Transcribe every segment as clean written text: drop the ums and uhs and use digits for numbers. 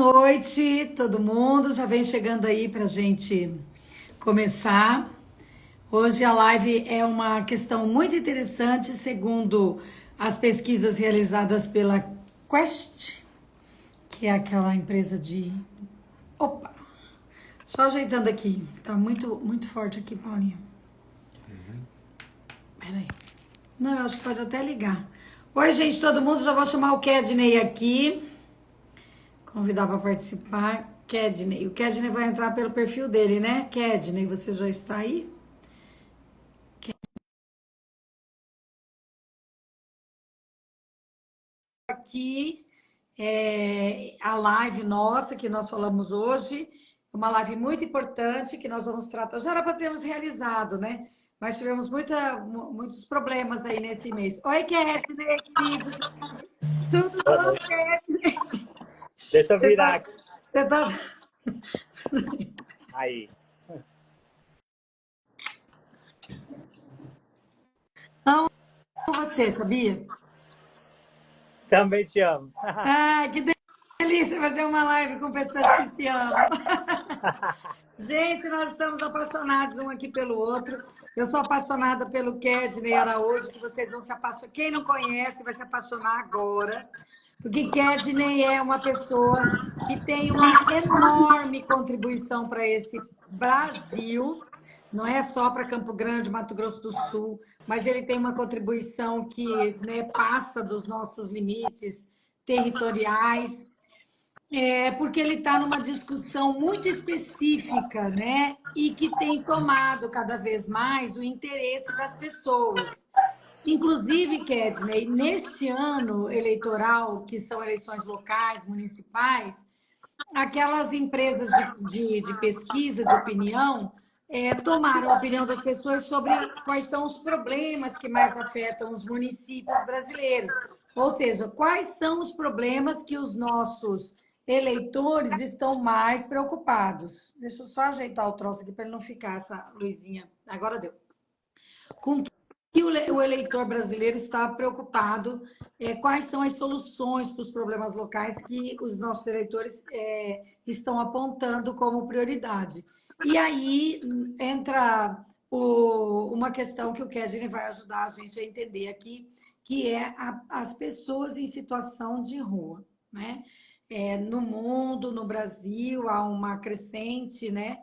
noite, todo mundo. Já vem chegando aí para a gente começar. Hoje a live é uma questão muito interessante, segundo as pesquisas realizadas pela Quest, que é aquela empresa de. Opa! Só ajeitando aqui. Tá muito forte aqui, Paulinho. Peraí. Não, eu acho que pode até ligar. Oi, gente, todo mundo. Já vou chamar o Kedney aqui. Convidar para participar. Kedney. O Kedney vai entrar pelo perfil dele, né? Kedney, você já está aí? Aqui a live nossa que nós falamos hoje, uma live muito importante que nós vamos tratar. Já era para termos realizado, né? Mas tivemos muitos problemas aí nesse mês. Oi, Kedney, querido. Tudo Boa bom, noite. Kedney? Deixa eu Você virar tá, aqui. você tá... Aí. Amo você, sabia? Também te amo. Ai, que delícia fazer uma live com pessoas que se amam. Gente, nós estamos apaixonados um aqui pelo outro. Eu sou apaixonada pelo Kedney Araújo, que vocês vão se apaixonar. Quem não conhece vai se apaixonar agora, porque Kedney é uma pessoa que tem uma enorme contribuição para esse Brasil. Não é só para Campo Grande, Mato Grosso do Sul, mas ele tem uma contribuição que, né, passa dos nossos limites territoriais. É porque ele está numa discussão muito específica, né? E que tem tomado cada vez mais o interesse das pessoas. Inclusive, Kedney, neste ano eleitoral, que são eleições locais, municipais, aquelas empresas de pesquisa de opinião tomaram a opinião das pessoas sobre quais são os problemas que mais afetam os municípios brasileiros. Ou seja, quais são os problemas que os nossos eleitores estão mais preocupados. Deixa eu só ajeitar o troço aqui para ele não ficar essa luzinha. Agora deu. Com que o eleitor brasileiro está preocupado, quais são as soluções para os problemas locais que os nossos eleitores estão apontando como prioridade. E aí entra uma questão que o Kedney vai ajudar a gente a entender aqui, que é as pessoas em situação de rua, né? No mundo, no Brasil, há uma crescente, né?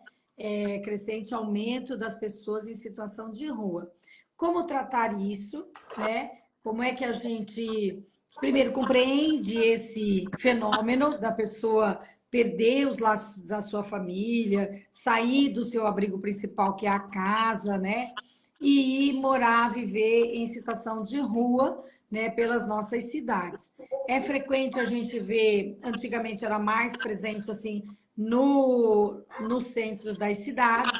Crescente aumento das pessoas em situação de rua. Como tratar isso, né? Como é que a gente, primeiro, compreende esse fenômeno da pessoa perder os laços da sua família, sair do seu abrigo principal, que é a casa, né? E ir morar, viver em situação de rua, né, pelas nossas cidades. É frequente a gente ver, antigamente era mais presente assim nos centros das cidades,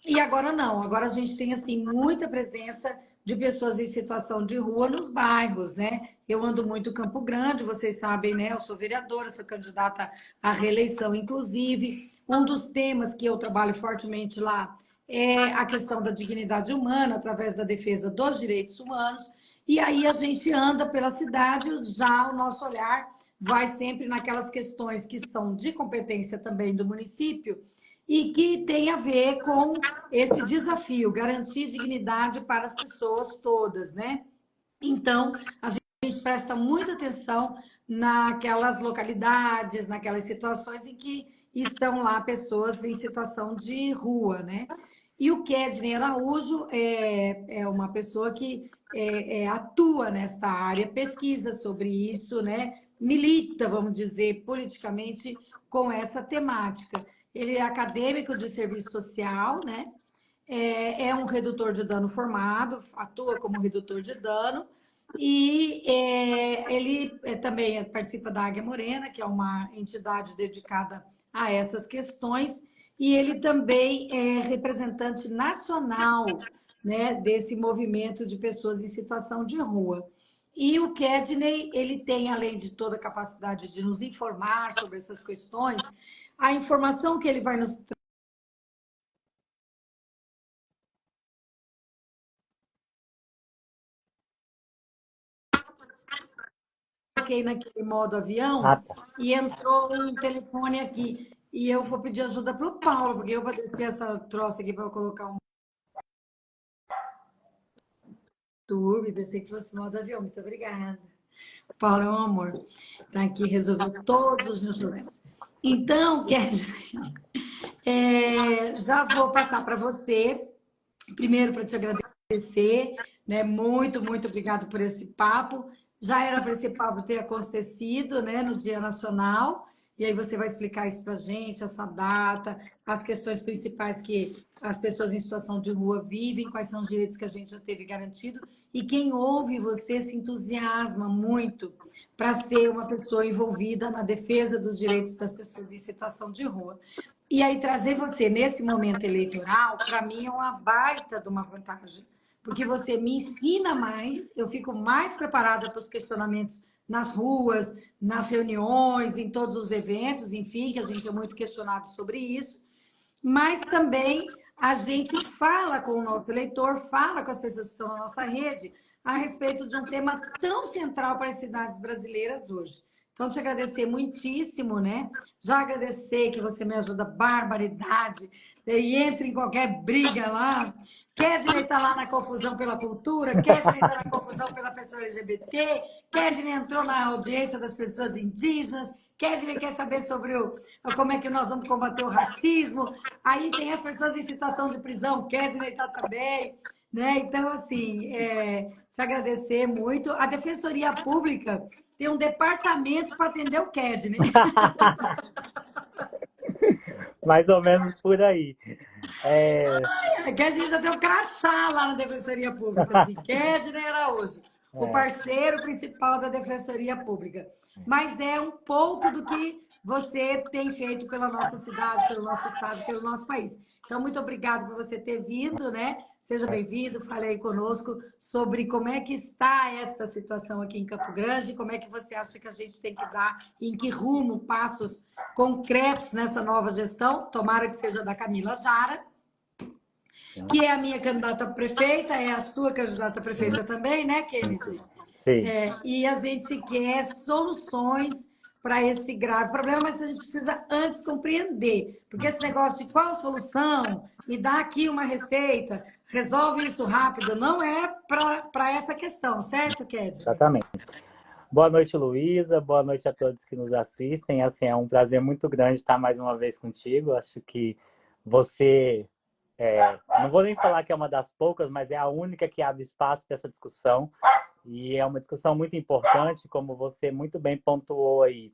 e agora não, agora a gente tem assim muita presença de pessoas em situação de rua nos bairros, né? Eu ando muito em Campo Grande, vocês sabem, né? Eu sou vereadora, sou candidata à reeleição, inclusive. Um dos temas que eu trabalho fortemente lá é a questão da dignidade humana através da defesa dos direitos humanos. E aí a gente anda pela cidade, já o nosso olhar vai sempre naquelas questões que são de competência também do município e que tem a ver com esse desafio, garantir dignidade para as pessoas todas, né? Então, a gente presta muita atenção naquelas localidades, naquelas situações em que estão lá pessoas em situação de rua, né? E o Kedney Araújo é uma pessoa que atua nessa área, pesquisa sobre isso, né? Milita, vamos dizer, politicamente com essa temática. Ele é acadêmico de serviço social, né? É um redutor de dano formado, atua como redutor de dano, e ele também participa da Águia Morena, que é uma entidade dedicada a essas questões, e ele também é representante nacional, né, desse movimento de pessoas em situação de rua. E o Kedney, ele tem, além de toda a capacidade de nos informar sobre essas questões, a informação que ele vai nos fiquei naquele modo Ah, avião tá. e entrou um telefone aqui. E eu vou pedir ajuda para o Paulo, porque eu vou descer essa troça aqui para colocar um turbo. Pensei que fosse modo avião. Muito obrigada. O Paulo é um amor. Está aqui, resolveu todos os meus problemas. Então, já vou passar para você. Primeiro, para te agradecer, né? Muito, muito obrigado por esse papo. Já era para esse papo ter acontecido, né, no Dia Nacional, e aí você vai explicar isso para a gente, essa data, as questões principais que as pessoas em situação de rua vivem, quais são os direitos que a gente já teve garantido, e quem ouve você se entusiasma muito para ser uma pessoa envolvida na defesa dos direitos das pessoas em situação de rua. E aí, trazer você nesse momento eleitoral, para mim, é uma baita de uma vantagem, porque você me ensina mais, eu fico mais preparada para os questionamentos nas ruas, nas reuniões, em todos os eventos, enfim, que a gente é muito questionado sobre isso, mas também a gente fala com o nosso eleitor, fala com as pessoas que estão na nossa rede a respeito de um tema tão central para as cidades brasileiras hoje. Então, te agradecer muitíssimo, né? Já agradecer que você me ajuda barbaridade, e entra em qualquer briga lá. Kedney está lá na confusão pela cultura, Kedney está na confusão pela pessoa LGBT, Kedney entrou na audiência das pessoas indígenas, Kedney quer saber sobre como é que nós vamos combater o racismo. Aí tem as pessoas em situação de prisão, Kedney está também. Né? Então, assim, te agradecer muito. A Defensoria Pública tem um departamento para atender o Kedney. Mais ou menos por aí. É, Que a gente já tem um crachá lá na Defensoria Pública, assim, Kedney Araújo, o é, parceiro principal da Defensoria Pública. Mas é um pouco do que você tem feito pela nossa cidade, pelo nosso estado, pelo nosso país. Então, muito obrigado por você ter vindo, né? Seja bem-vindo, fale aí conosco sobre como é que está esta situação aqui em Campo Grande, como é que você acha que a gente tem que dar, em que rumo, passos concretos nessa nova gestão, tomara que seja da Camila Jara, que é a minha candidata a prefeita, é a sua candidata a prefeita também, né, Kennedy? sim. E a gente quer soluções para esse grave problema, mas a gente precisa antes compreender, porque esse negócio de qual a solução, me dá aqui uma receita, resolve isso rápido, não é para essa questão, certo, Kedney? Exatamente. Boa noite, Luísa. Boa noite a todos que nos assistem. Assim, é um prazer muito grande estar mais uma vez contigo. Acho que você, não vou nem falar que é uma das poucas, mas é a única que abre espaço para essa discussão. E é uma discussão muito importante, como você muito bem pontuou aí,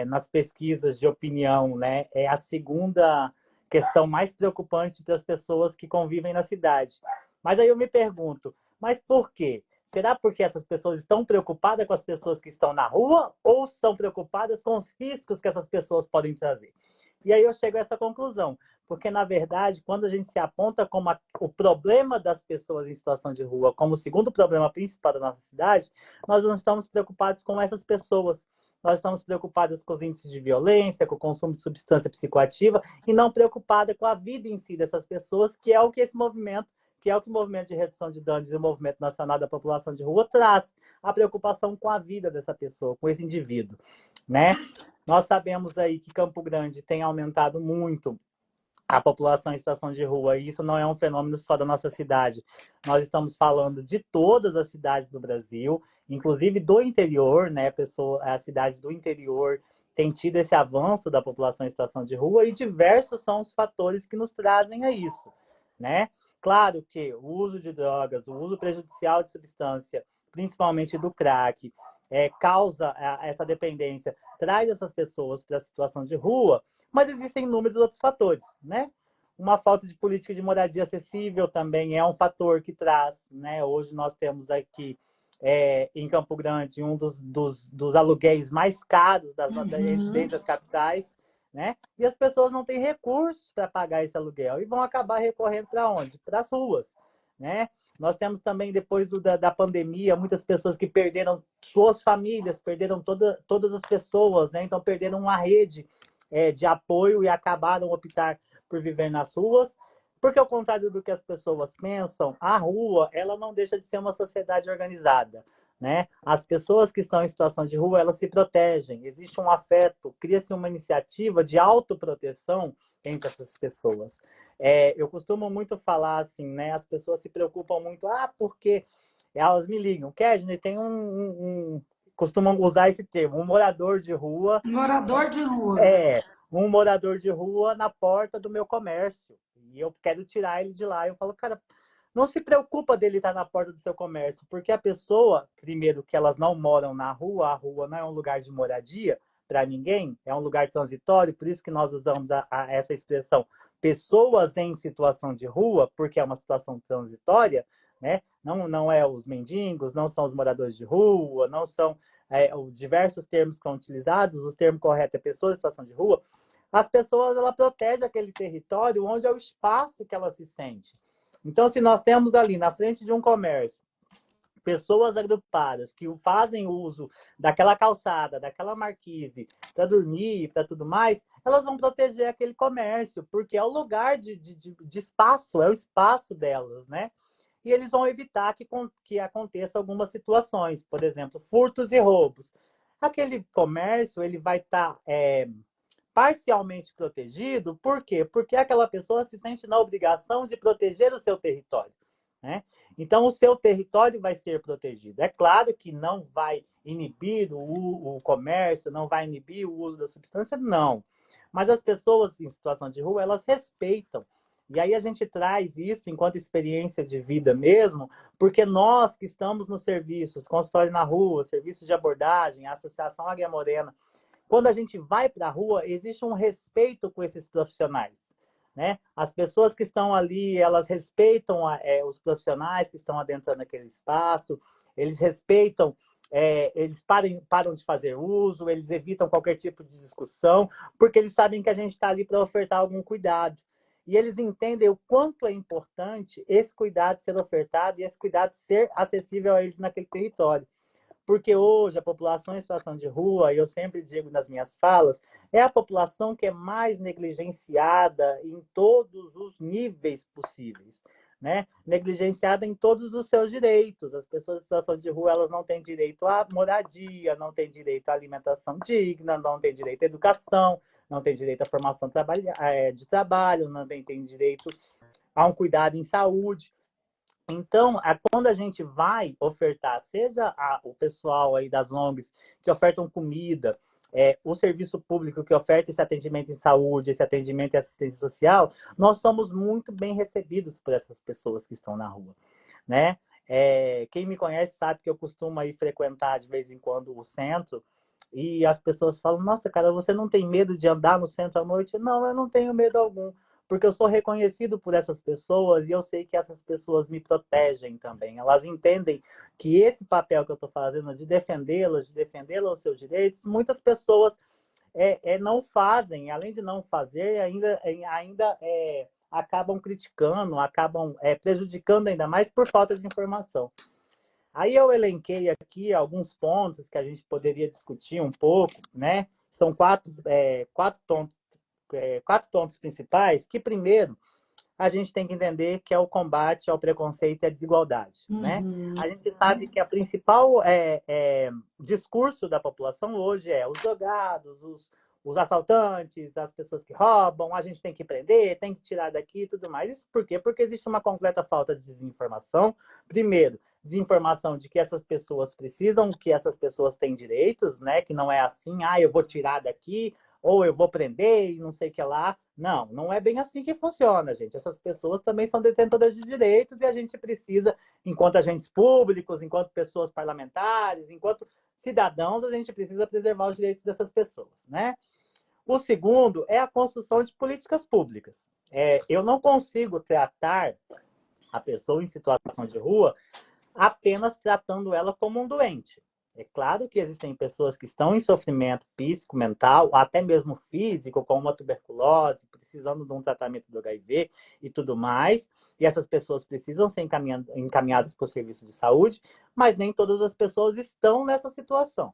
nas pesquisas de opinião, né? É a segunda questão mais preocupante para as pessoas que convivem na cidade. Mas aí eu me pergunto, mas por quê? Será porque essas pessoas estão preocupadas com as pessoas que estão na rua ou estão preocupadas com os riscos que essas pessoas podem trazer? E aí eu chego a essa conclusão, porque na verdade, quando a gente se aponta como o problema das pessoas em situação de rua como o segundo problema principal da nossa cidade, nós não estamos preocupados com essas pessoas. Nós estamos preocupados com os índices de violência, com o consumo de substância psicoativa e não preocupada com a vida em si dessas pessoas, que é o que esse movimento, que é o que o movimento de redução de danos e o movimento nacional da população de rua traz, a preocupação com a vida dessa pessoa, com esse indivíduo, né? Nós sabemos aí que Campo Grande tem aumentado muito a população em situação de rua, e isso não é um fenômeno só da nossa cidade. Nós estamos falando de todas as cidades do Brasil, inclusive do interior, né? A cidade do interior tem tido esse avanço da população em situação de rua, e diversos são os fatores que nos trazem a isso, né? Claro que o uso de drogas, o uso prejudicial de substância, principalmente do crack, causa essa dependência, traz essas pessoas para a situação de rua, mas existem inúmeros outros fatores, né? Uma falta de política de moradia acessível também é um fator que traz, né? Hoje nós temos aqui em Campo Grande um dos aluguéis mais caros dentre as capitais, né? E as pessoas não têm recursos para pagar esse aluguel e vão acabar recorrendo para onde? Para as ruas, né? Nós temos também, depois da pandemia, muitas pessoas que perderam suas famílias, perderam todas as pessoas, né? Então perderam uma rede de apoio e acabaram optar por viver nas ruas, porque ao contrário do que as pessoas pensam, a rua ela não deixa de ser uma sociedade organizada. né? As pessoas que estão em situação de rua, elas se protegem, existe um afeto, cria-se uma iniciativa de autoproteção entre essas pessoas. Eu costumo muito falar assim, né? As pessoas se preocupam muito, porque elas me ligam, Kedney, tem costumam usar esse termo, um morador de rua. Morador de rua. Um morador de rua na porta do meu comércio. E eu quero tirar ele de lá. Eu falo, cara, não se preocupa dele estar na porta do seu comércio, porque a pessoa, primeiro, que elas não moram na rua, a rua não é um lugar de moradia para ninguém, é um lugar transitório, por isso que nós usamos essa expressão pessoas em situação de rua, porque é uma situação transitória, né? Não é os mendigos, não são os moradores de rua, não são os diversos termos que são utilizados, o termo correto é pessoas em situação de rua. As pessoas, ela protege aquele território onde é o espaço que ela se sente. Então, se nós temos ali na frente de um comércio pessoas agrupadas que fazem uso daquela calçada, daquela marquise para dormir, para tudo mais, elas vão proteger aquele comércio, porque é o lugar de espaço, é o espaço delas, né? E eles vão evitar que aconteça algumas situações, por exemplo, furtos e roubos. Aquele comércio ele vai estar parcialmente protegido, por quê? Porque aquela pessoa se sente na obrigação de proteger o seu território, né? Então, o seu território vai ser protegido. É claro que não vai inibir o comércio, não vai inibir o uso da substância, não. Mas as pessoas em situação de rua, elas respeitam. E aí a gente traz isso enquanto experiência de vida mesmo, porque nós que estamos nos serviços, consultório na rua, serviço de abordagem, a Associação Águia Morena, quando a gente vai para a rua, existe um respeito com esses profissionais, né? As pessoas que estão ali, elas respeitam os profissionais que estão adentrando aquele espaço, eles respeitam, eles param de fazer uso, eles evitam qualquer tipo de discussão, porque eles sabem que a gente está ali para ofertar algum cuidado. E eles entendem o quanto é importante esse cuidado ser ofertado e esse cuidado ser acessível a eles naquele território. Porque hoje a população em situação de rua, e eu sempre digo nas minhas falas, é a população que é mais negligenciada em todos os níveis possíveis, né? Negligenciada em todos os seus direitos. As pessoas em situação de rua, elas não têm direito à moradia, não têm direito à alimentação digna, não têm direito à educação, não têm direito à formação de trabalho, não têm direito a um cuidado em saúde. Então, quando a gente vai ofertar, seja o pessoal aí das ONGs que ofertam comida, o serviço público que oferta esse atendimento em saúde, esse atendimento em assistência social, nós somos muito bem recebidos por essas pessoas que estão na rua, né? Quem me conhece sabe que eu costumo aí frequentar de vez em quando o centro e as pessoas falam, nossa, cara, você não tem medo de andar no centro à noite? Não, eu não tenho medo algum, porque eu sou reconhecido por essas pessoas e eu sei que essas pessoas me protegem também. Elas entendem que esse papel que eu estou fazendo de defendê-las, de defendê-las os seus direitos, muitas pessoas não fazem, além de não fazer, ainda acabam criticando, acabam prejudicando ainda mais por falta de informação. Aí eu elenquei aqui alguns pontos que a gente poderia discutir um pouco, né? São quatro pontos principais, que primeiro a gente tem que entender que é o combate ao preconceito e à desigualdade, né? A gente sabe que a principal discurso da população hoje é os drogados, os assaltantes, as pessoas que roubam, a gente tem que prender, tem que tirar daqui e tudo mais. Isso por quê? Porque existe uma completa falta de desinformação. Primeiro, desinformação de que essas pessoas precisam, que essas pessoas têm direitos, né? Que não é assim, eu vou tirar daqui, ou eu vou prender e não sei o que lá. Não, não é bem assim que funciona, gente. Essas pessoas também são detentoras de direitos e a gente precisa, enquanto agentes públicos, enquanto pessoas parlamentares, enquanto cidadãos, a gente precisa preservar os direitos dessas pessoas, né? O segundo é a construção de políticas públicas. Eu não consigo tratar a pessoa em situação de rua apenas tratando ela como um doente. É claro que existem pessoas que estão em sofrimento físico, mental, até mesmo físico, como uma tuberculose, precisando de um tratamento do HIV e tudo mais, e essas pessoas precisam ser encaminhadas para o serviço de saúde, mas nem todas as pessoas estão nessa situação.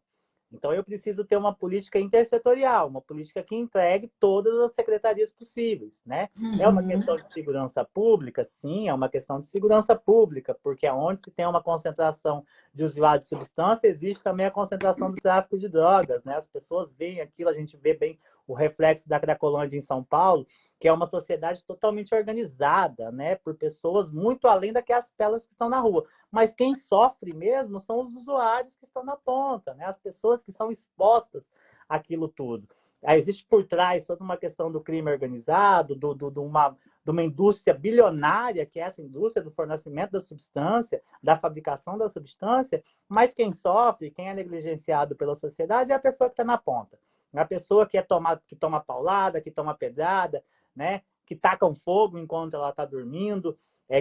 Então, eu preciso ter uma política intersetorial, uma política que entregue todas as secretarias possíveis, né? É uma questão de segurança pública? Sim, é uma questão de segurança pública, porque onde se tem uma concentração de usuários de substância, existe também a concentração do tráfico de drogas, né? As pessoas veem aquilo, a gente vê bem o reflexo da Cracolândia em São Paulo, que é uma sociedade totalmente organizada, né? Por pessoas muito além daquelas que estão na rua. Mas quem sofre mesmo são os usuários que estão na ponta, né? As pessoas que são expostas àquilo tudo. Aí existe por trás toda uma questão do crime organizado, de uma indústria bilionária, que é essa indústria do fornecimento da substância, da fabricação da substância, mas quem sofre, quem é negligenciado pela sociedade é a pessoa que está na ponta. A pessoa que toma paulada, que toma pedrada, né? Que tacam fogo enquanto ela está dormindo,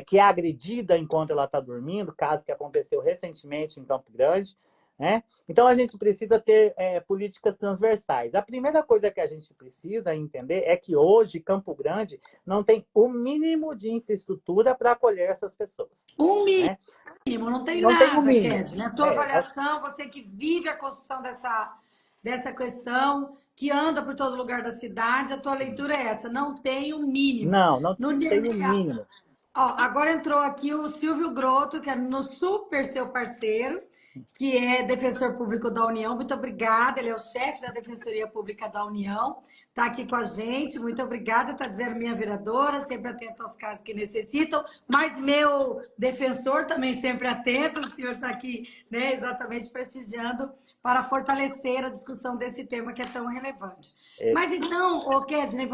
que é agredida enquanto ela está dormindo, caso que aconteceu recentemente em Campo Grande, né? Então, a gente precisa ter políticas transversais. A primeira coisa que a gente precisa entender é que hoje Campo Grande não tem o mínimo de infraestrutura para acolher essas pessoas. Um né? mínimo, não tem Não tem o nada, mínimo. Kedney. A tua avaliação, você que vive a construção dessa questão, que anda por todo lugar da cidade, a tua leitura é essa, não tem o mínimo. Não tem o mínimo. Ó, agora entrou aqui o Silvio Grotto, que é no super seu parceiro, que é defensor público da União. Muito obrigada, ele é o chefe da Defensoria Pública da União. Está aqui com a gente, muito obrigada. Está dizendo minha vereadora, sempre atenta aos casos que necessitam, mas meu defensor também sempre atento. O senhor está aqui, né, exatamente prestigiando para fortalecer a discussão desse tema que é tão relevante. Mas então, Kedney,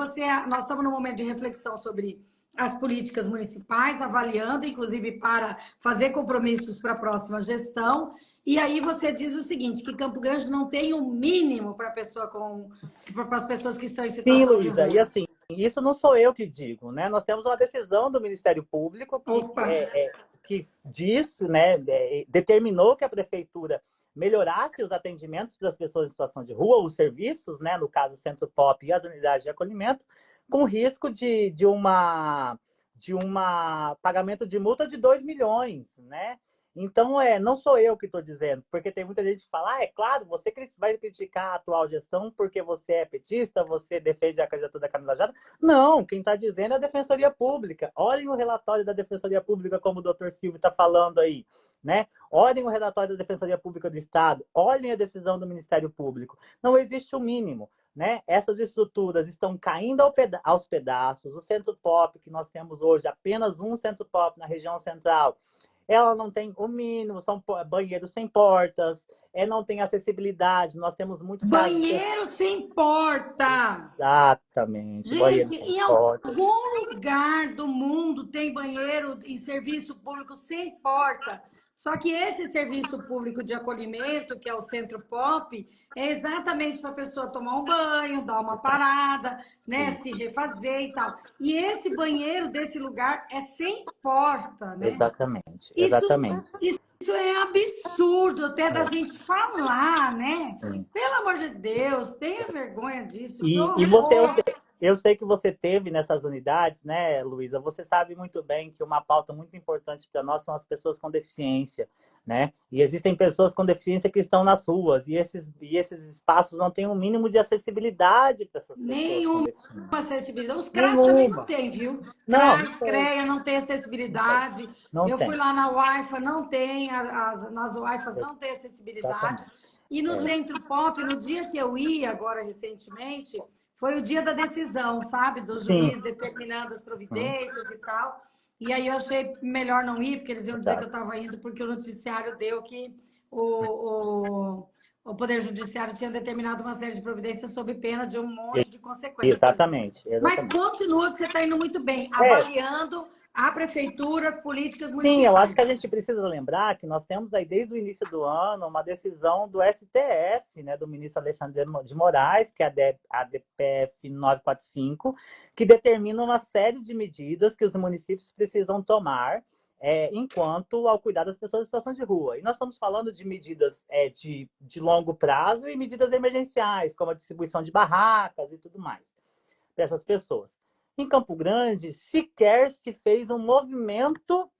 nós estamos num momento de reflexão sobre as políticas municipais, avaliando, inclusive, para fazer compromissos para a próxima gestão. E aí você diz o seguinte, que Campo Grande não tem o mínimo para as pessoas que estão em Sim, situação de Luísa, e rua. assim, isso não sou eu que digo, né? Nós temos uma decisão do Ministério Público Opa! que diz, né, determinou que a prefeitura melhorasse os atendimentos para as pessoas em situação de rua, os serviços, né, no caso o Centro Pop e as unidades de acolhimento, com risco de uma pagamento de multa de 2 milhões, né? Então, não sou eu que estou dizendo, porque tem muita gente que fala, é claro, você vai criticar a atual gestão porque você é petista, você defende a candidatura da Camila Jada. Não, quem está dizendo é a Defensoria Pública. Olhem o relatório da Defensoria Pública, como o doutor Silvio está falando aí, né? Olhem o relatório da Defensoria Pública do Estado, olhem a decisão do Ministério Público. Não existe o mínimo. Né? Essas estruturas estão caindo aos pedaços. O Centro Pop, que nós temos hoje, apenas um Centro Pop na região central, ela não tem o mínimo, são banheiros sem portas, não tem acessibilidade, nós temos muito casos de... Banheiro sem porta! Exatamente, banheiro Gente, sem em portas. algum lugar do mundo tem banheiro em serviço público sem porta. Só que esse serviço público de acolhimento, que é o Centro Pop, é exatamente para a pessoa tomar um banho, dar uma parada, né, se refazer e tal. E esse banheiro desse lugar é sem porta, né? Exatamente, Isso, exatamente. isso é absurdo até da É, gente falar, né? é. Pelo amor de Deus, tenha vergonha disso, que E horror! eu sei que você teve nessas unidades, né, Luísa? Você sabe muito bem que uma pauta muito importante para nós são as pessoas com deficiência, né? E existem pessoas com deficiência que estão nas ruas, e esses espaços não têm um mínimo de acessibilidade para essas pessoas com Nenhuma deficiência. acessibilidade. Os CRAS também não Nenhuma. tem, viu? Não, CRAS, CREA não tem não tem. acessibilidade. Não Eu fui tem. lá na Wi-Fi, não tem, nas Wi-Fis não tem acessibilidade. Exatamente. E no Centro Pop, no dia que eu ia, agora recentemente, foi o dia da decisão, sabe? Do Sim. juiz determinando as providências e tal. E aí eu achei melhor não ir, porque eles iam dizer que eu estava indo, porque o noticiário deu que o Poder Judiciário tinha determinado uma série de providências sob pena de um monte de consequências. Exatamente. Mas Exatamente. continua que você está indo muito bem, É, avaliando a prefeitura, as políticas sim, eu acho municipais. que a gente precisa lembrar que nós temos aí desde o início do ano uma decisão do STF, né, do ministro Alexandre de Moraes, que é a DPF 945, que determina uma série de medidas que os municípios precisam tomar enquanto ao cuidar das pessoas em situação de rua. E nós estamos falando de medidas de longo prazo e medidas emergenciais, como a distribuição de barracas e tudo mais, para essas pessoas. Em Campo Grande, sequer se fez um movimento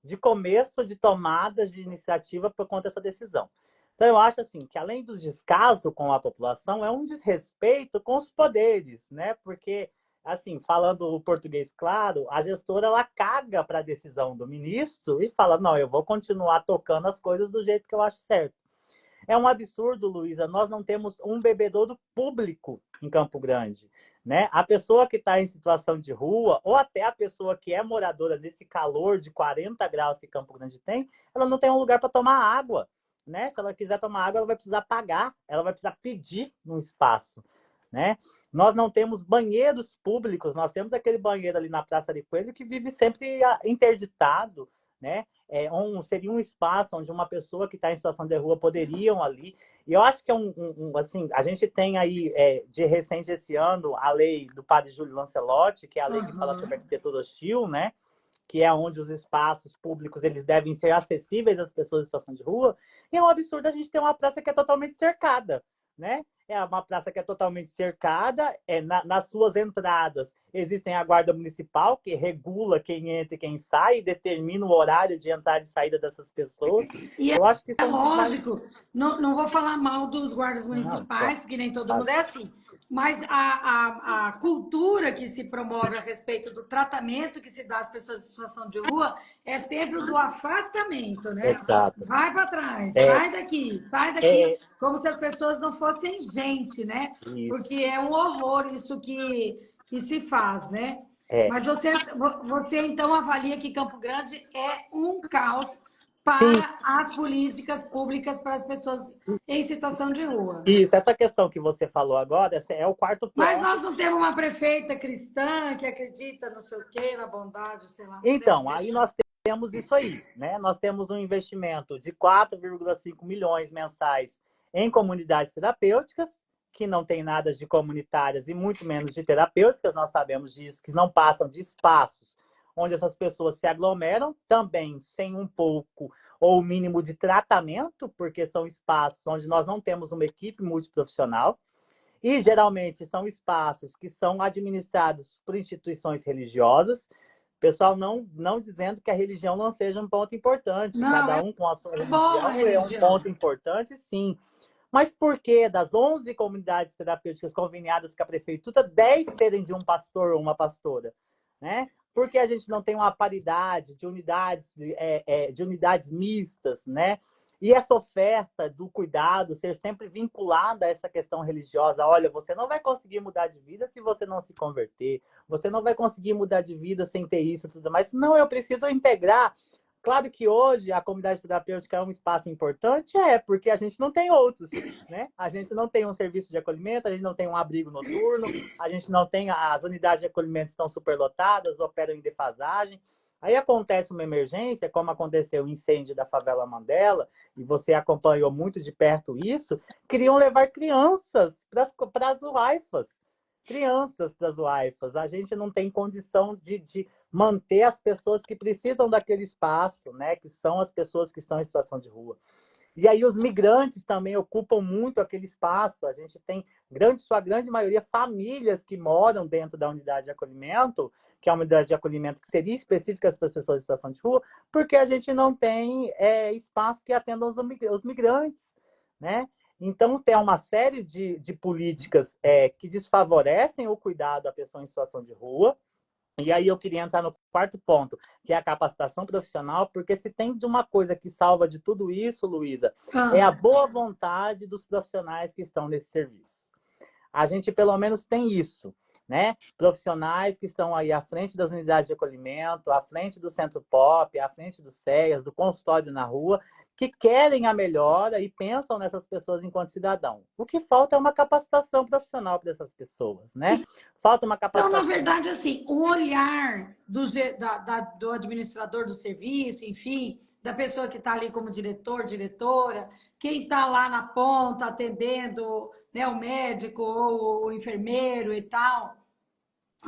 de começo de tomadas de iniciativa por conta dessa decisão. Então, eu acho assim que além do descaso com a população, é um desrespeito com os poderes, né? Porque, assim, falando o português claro, a gestora ela caga para a decisão do ministro e fala: não, eu vou continuar tocando as coisas do jeito que eu acho certo. É um absurdo, Luísa, nós não temos um bebedouro público em Campo Grande. Né? A pessoa que está em situação de rua, ou até a pessoa que é moradora desse calor de 40 graus que Campo Grande tem, ela não tem um lugar para tomar água. Né? Se ela quiser tomar água, ela vai precisar pagar, ela vai precisar pedir num espaço. Né? Nós não temos banheiros públicos, nós temos aquele banheiro ali na Praça de Coelho que vive sempre interditado, né? Seria um espaço onde uma pessoa que está em situação de rua poderiam ali. E eu acho que assim, a gente tem aí, de recente esse ano, a lei do padre Júlio Lancelotti, que é a lei que fala sobre arquitetura hostil, né? Que é onde os espaços públicos eles devem ser acessíveis às pessoas em situação de rua. E é um absurdo a gente ter uma praça que é totalmente cercada, né? É uma praça que é totalmente cercada, nas suas entradas existem a guarda municipal, que regula quem entra e quem sai, e determina o horário de entrada e saída dessas pessoas. E Eu acho que é isso é um dos mais... lógico, não vou falar mal dos guardas Não, municipais, porque nem todo claro. mundo é assim, mas a cultura que se promove a respeito do tratamento que se dá às pessoas em situação de rua é sempre o do afastamento, né? Exato. Vai para trás, É, sai daqui, é, como se as pessoas não fossem gente, né? isso. Porque é um horror isso que se faz, né? É. Mas você então avalia que Campo Grande é um caos Sim, para as políticas públicas para as pessoas em situação de rua. isso. Essa questão que você falou agora é o quarto Mas ponto. nós não temos uma prefeita cristã que acredita não sei o quê, na bondade, sei lá. Então, aí Deixa. nós temos isso aí, né? Nós temos um investimento de 4,5 milhões mensais em comunidades terapêuticas, que não tem nada de comunitárias e muito menos de terapêuticas, nós sabemos disso, que não passam de espaços onde essas pessoas se aglomeram, também sem um pouco ou mínimo de tratamento, porque são espaços onde nós não temos uma equipe multiprofissional, e geralmente são espaços que são administrados por instituições religiosas. Pessoal, não dizendo que a religião não seja um ponto importante, Não, cada é um com a sua bom a religião é um religião. ponto importante, sim. Mas por que das 11 comunidades terapêuticas conveniadas com a prefeitura, 10 serem de um pastor ou uma pastora? Né? Porque a gente não tem uma paridade de unidades mistas, né? E essa oferta do cuidado ser sempre vinculada a essa questão religiosa. Olha, você não vai conseguir mudar de vida se você não se converter. Você não vai conseguir mudar de vida sem ter isso e tudo mais. Não, eu preciso integrar. Claro que hoje a comunidade terapêutica é um espaço importante, porque a gente não tem outros, né? A gente não tem um serviço de acolhimento, a gente não tem um abrigo noturno, a gente não tem, as unidades de acolhimento estão superlotadas, operam em defasagem. Aí acontece uma emergência, como aconteceu o incêndio da favela Mandela, e você acompanhou muito de perto isso, queriam levar crianças para as UAIFAs. Crianças para as UAIFAs. A gente não tem condição de manter as pessoas que precisam daquele espaço, né? Que são as pessoas que estão em situação de rua. E aí os migrantes também ocupam muito aquele espaço. A gente tem, sua grande maioria, famílias que moram dentro da unidade de acolhimento, que é uma unidade de acolhimento que seria específica para as pessoas em situação de rua, porque a gente não tem espaço que atendam os migrantes, né? Então, tem uma série de políticas que desfavorecem o cuidado à pessoa em situação de rua. E aí eu queria entrar no quarto ponto, que é a capacitação profissional, porque se tem de uma coisa que salva de tudo isso, Luísa, é a boa vontade dos profissionais que estão nesse serviço. A gente pelo menos tem isso, né? Profissionais que estão aí à frente das unidades de acolhimento, à frente do Centro Pop, à frente do CEAS, do consultório na rua, que querem a melhora e pensam nessas pessoas enquanto cidadão. O que falta é uma capacitação profissional para essas pessoas, né? Falta uma Então, na capacitação. verdade, assim, o olhar do administrador do serviço, enfim, da pessoa que está ali como diretor, diretora, quem está lá na ponta atendendo, né, o médico ou o enfermeiro e tal,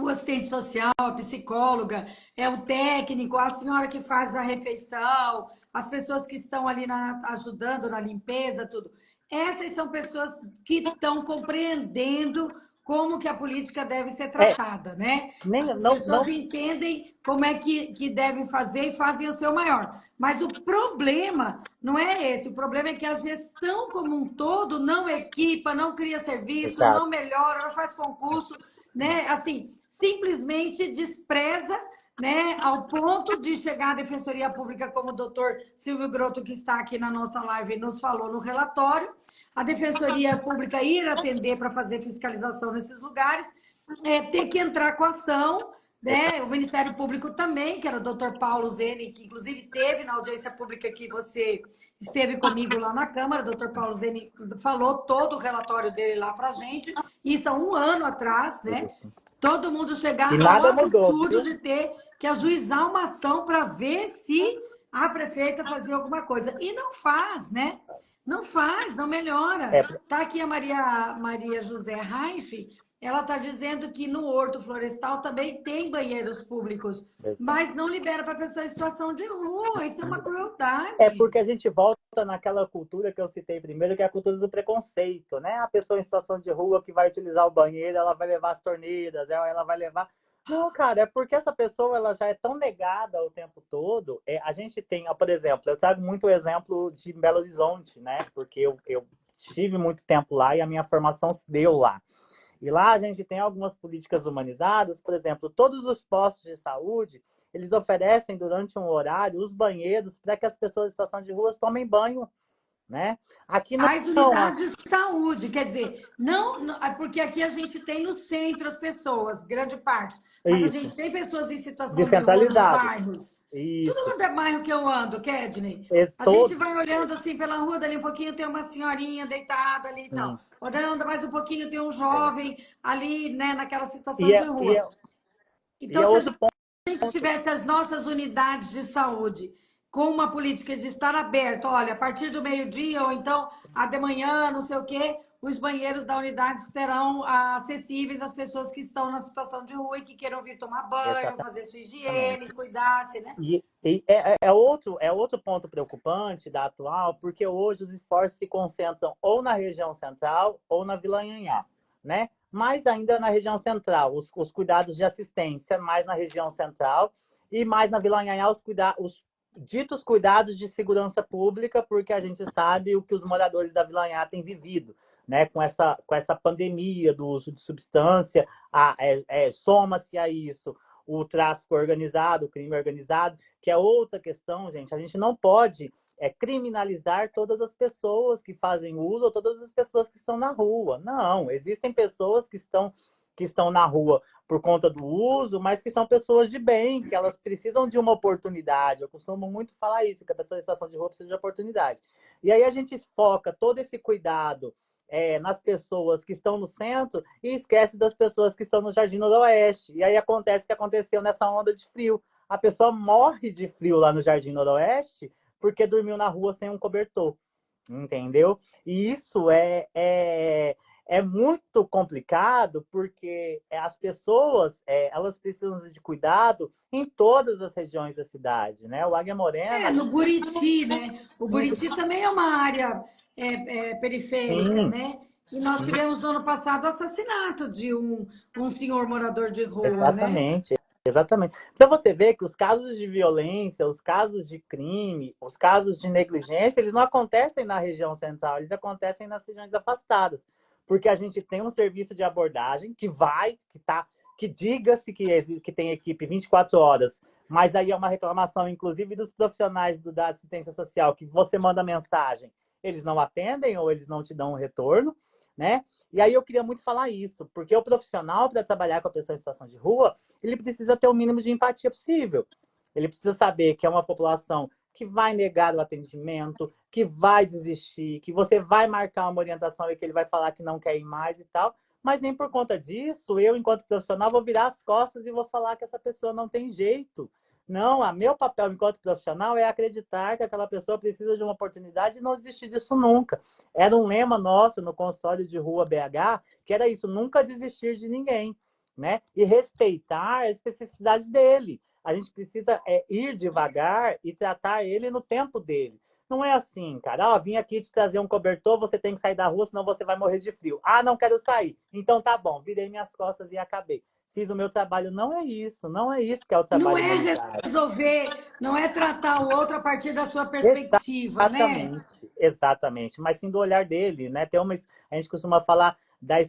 o assistente social, a psicóloga, é o técnico, a senhora que faz a refeição, as pessoas que estão ali ajudando na limpeza, tudo. Essas são pessoas que estão compreendendo como que a política deve ser É, tratada, né? nem, As não, pessoas não, entendem como é que devem fazer e fazem o seu maior. Mas o problema não é esse. O problema é que a gestão como um todo não equipa, não cria serviço, não exato. melhora, não faz concurso, né? Assim, simplesmente despreza, né, ao ponto de chegar à Defensoria Pública, como o doutor Silvio Grotto, que está aqui na nossa live, nos falou no relatório, a Defensoria Pública ir atender para fazer fiscalização nesses lugares, ter que entrar com ação, né? O Ministério Público também, que era o doutor Paulo Zene, que inclusive teve na audiência pública que você esteve comigo lá na Câmara, o doutor Paulo Zene falou todo o relatório dele lá para a gente, isso há um ano atrás, né? Isso. Todo mundo E chegar ao nada mudou, absurdo viu? de ter que ajuizar uma ação para ver se a prefeita fazia alguma coisa. E não faz, né? Não faz, não melhora. É, Está aqui a Maria José Reich, ela está dizendo que no Horto Florestal também tem banheiros públicos, mas não libera para pessoa em situação de rua. Isso é uma é crueldade. porque a gente volta naquela cultura que eu citei primeiro, que é a cultura do preconceito, né? A pessoa em situação de rua que vai utilizar o banheiro, ela vai levar as torneiras, ela vai levar... Não, cara, é porque essa pessoa ela já é tão negada o tempo todo. A gente tem, por exemplo, eu trago muito o exemplo de Belo Horizonte, né? Porque eu tive muito tempo lá e a minha formação se deu lá. E lá a gente tem algumas políticas humanizadas, por exemplo, todos os postos de saúde, eles oferecem durante um horário os banheiros para que as pessoas em situação de ruas tomem banho, né? Aqui As não, unidades de saúde, quer dizer, porque aqui a gente tem no centro as pessoas, grande parte, mas a isso, gente tem pessoas em situação de rua nos descentralizados, bairros. Tudo isso, quanto é bairro que eu ando, Kedney, a gente todo, vai olhando assim pela rua, dali um pouquinho tem uma senhorinha deitada ali e tal. sim. Anda mais um pouquinho, tem um É. jovem ali, né, naquela situação E, de é, e, rua. é, e Então, é se a outro ponto, gente tivesse as nossas unidades de saúde com uma política de estar aberto, olha, a partir do meio-dia ou então a de manhã, não sei o quê, os banheiros da unidade serão acessíveis às pessoas que estão na situação de rua e que queiram vir tomar banho, fazer sua higiene, exatamente. cuidar-se, né? É outro ponto preocupante da atual, porque hoje os esforços se concentram ou na região central ou na Vila Anhanhá, né? Mais ainda na região central, os cuidados de assistência, mais na região central, e mais na Vila Anhanhá os ditos cuidados de segurança pública, porque a gente sabe o que os moradores da Vila Anhanhá têm vivido, né? Com essa pandemia do uso de substância, soma-se a isso o tráfico organizado, o crime organizado, que é outra questão, gente. A gente não pode criminalizar todas as pessoas que fazem uso ou todas as pessoas que estão na rua. Não, existem pessoas que estão na rua por conta do uso, mas que são pessoas de bem, que elas precisam de uma oportunidade. Eu costumo muito falar isso, que a pessoa em situação de rua precisa de oportunidade. E aí a gente foca todo esse cuidado nas pessoas que estão no centro e esquece das pessoas que estão no Jardim Noroeste. E aí acontece o que aconteceu nessa onda de frio. A pessoa morre de frio lá no Jardim Noroeste porque dormiu na rua sem um cobertor, entendeu? E isso é muito complicado porque as pessoas elas precisam de cuidado em todas as regiões da cidade, né? O Águia Morena, No Buriti, né? O Buriti também é uma área periférica, sim, né? E nós sim, tivemos no ano passado o assassinato de um senhor morador de rua, né? exatamente. Exatamente. Então você vê que os casos de violência, os casos de crime, os casos de negligência, eles não acontecem na região central, eles acontecem nas regiões afastadas. Porque a gente tem um serviço de abordagem que diga-se que tem equipe 24 horas, mas aí é uma reclamação, inclusive, dos profissionais da assistência social, que você manda mensagem, eles não atendem ou eles não te dão um retorno, né? E aí eu queria muito falar isso, porque o profissional, para trabalhar com a pessoa em situação de rua, ele precisa ter o mínimo de empatia possível. Ele precisa saber que é uma população que vai negar o atendimento, que vai desistir, que você vai marcar uma orientação e que ele vai falar que não quer ir mais e tal, mas nem por conta disso, eu, enquanto profissional, vou virar as costas e vou falar que essa pessoa não tem jeito. Não, meu papel enquanto profissional é acreditar que aquela pessoa precisa de uma oportunidade e não desistir disso nunca. Era um lema nosso no consultório de rua BH, que era isso, nunca desistir de ninguém, né? E respeitar a especificidade dele. A gente precisa ir devagar e tratar ele no tempo dele. Não é assim, cara. Ó, vim aqui te trazer um cobertor, você tem que sair da rua, senão você vai morrer de frio. Ah, não quero sair. Então tá bom, virei minhas costas e acabei. Fiz o meu trabalho. Não é isso, não é isso que é o Não trabalho é humanitário. resolver, não é tratar o outro a partir da sua perspectiva, né? Exatamente, exatamente. Mas sim do olhar dele, né? Tem uma, a gente costuma falar da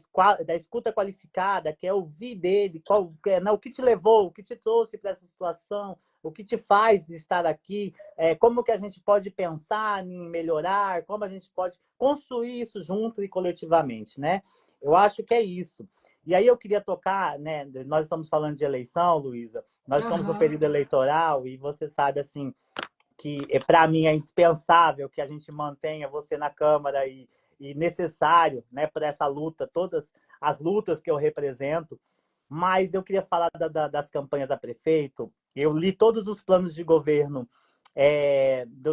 escuta qualificada, que é ouvir dele, o que te levou, o que te trouxe para essa situação, o que te faz estar aqui, como que a gente pode pensar em melhorar, como a gente pode construir isso junto e coletivamente, né? Eu acho que é isso. E aí eu queria tocar, né? Nós estamos falando de eleição, Luísa, nós estamos no Aham. período eleitoral e você sabe, assim, que para mim é indispensável que a gente mantenha você na Câmara e necessário, né, para essa luta, todas as lutas que eu represento. Mas eu queria falar das campanhas a prefeito. Eu li todos os planos de governo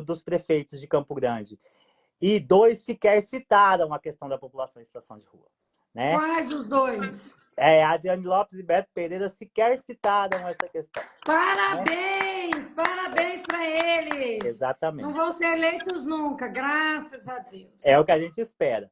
dos prefeitos de Campo Grande e dois sequer citaram a questão da população em situação de rua, né? Quais os dois? Adriane Lopes e Beto Pereira sequer citaram essa questão, né? Parabéns, parabéns para eles. Não Exatamente. vão ser eleitos nunca, graças a É o Deus. que a gente espera.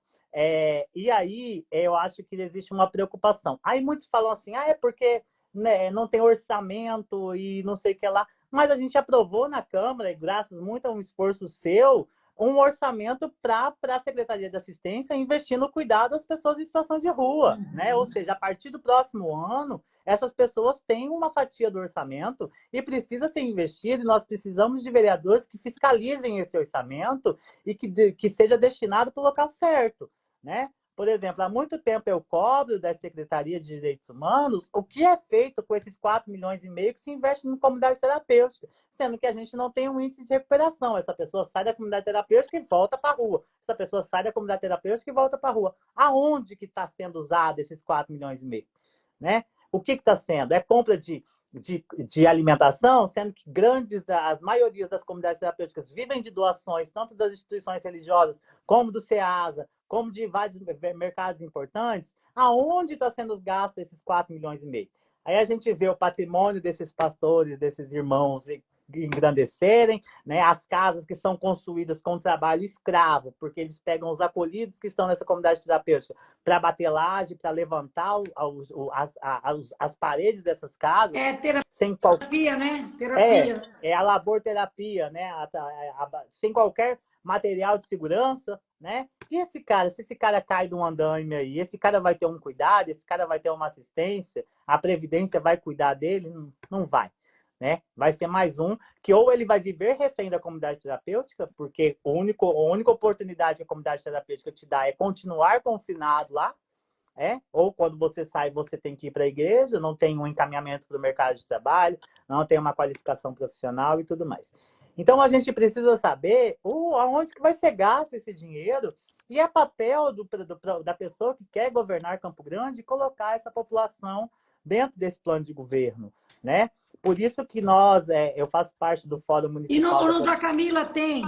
E aí, eu acho que existe uma preocupação. Aí muitos falam assim, é porque, né, não tem orçamento e não sei o que lá. Mas a gente aprovou na Câmara, e graças muito a um esforço seu, um orçamento para a Secretaria de Assistência investir no cuidado das pessoas em situação de rua, né? Ou seja, a partir do próximo ano, essas pessoas têm uma fatia do orçamento e precisa ser investido, e nós precisamos de vereadores que fiscalizem esse orçamento e que seja destinado para o local certo, né? Por exemplo, há muito tempo eu cobro da Secretaria de Direitos Humanos o que é feito com esses 4 milhões e meio que se investe em comunidade terapêutica, sendo que a gente não tem um índice de recuperação. Essa pessoa sai da comunidade terapêutica e volta para a rua. Essa pessoa sai da comunidade terapêutica e volta para a rua. Aonde que está sendo usado esses 4 milhões e meio? Né? O que está sendo? É compra de alimentação, sendo que as maiorias das comunidades terapêuticas vivem de doações, tanto das instituições religiosas, como do SEASA, como de vários mercados importantes, aonde está sendo gastos esses 4 milhões e meio? Aí a gente vê o patrimônio desses pastores, desses irmãos engrandecerem, né? As casas que são construídas com trabalho escravo, porque eles pegam os acolhidos que estão nessa comunidade terapêutica para bater laje, para levantar as paredes dessas casas, É sem qual, terapia, né? é, Terapia. é a laborterapia, né? Sem qualquer material de segurança, né? E esse cara, se esse cara cai de um andaime aí, esse cara vai ter um cuidado, esse cara vai ter uma assistência, a Previdência vai cuidar dele? Não, não vai, né? Vai ser mais um que ou ele vai viver refém da comunidade terapêutica, porque a única oportunidade que a comunidade terapêutica te dá é continuar confinado lá, ou quando você sai, você tem que ir para a igreja, não tem um encaminhamento para o mercado de trabalho, não tem uma qualificação profissional e tudo mais. Então a gente precisa saber aonde que vai ser gasto esse dinheiro e é papel da pessoa que quer governar Campo Grande colocar essa população dentro desse plano de governo, né? Por isso que eu faço parte do Fórum E no, Municipal da no da Camila tem?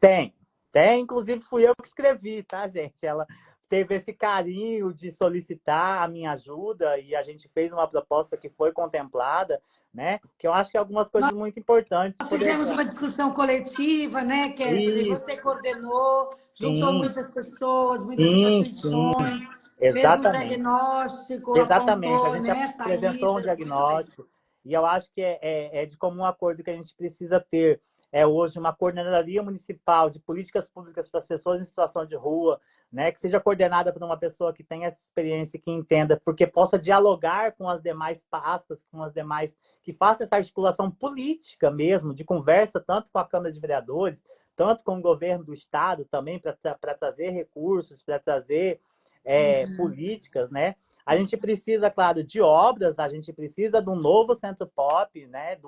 tem, tem, inclusive fui eu que escrevi, tá, gente? Ela teve esse carinho de solicitar a minha ajuda e a gente fez uma proposta que foi contemplada, né? Que eu acho que algumas coisas muito importantes, Nós por fizemos uma exemplo. discussão coletiva, né, Kedney? Isso, Você coordenou, juntou sim, muitas pessoas, muitas sim, instituições, fez um exatamente. diagnóstico, Exatamente, a apontou, gente né, apresentou um saídas, muito bem. diagnóstico e eu acho que é de comum acordo que a gente precisa ter hoje uma coordenadoria municipal de políticas públicas para as pessoas em situação de rua, né, que seja coordenada por uma pessoa que tenha essa experiência, que entenda, porque possa dialogar com as demais pastas, com as demais, que faça essa articulação política mesmo, de conversa, tanto com a Câmara de Vereadores, tanto com o governo do Estado também, para trazer recursos, para trazer políticas, né? A gente precisa, claro, de obras, a gente precisa de um novo centro pop, né? De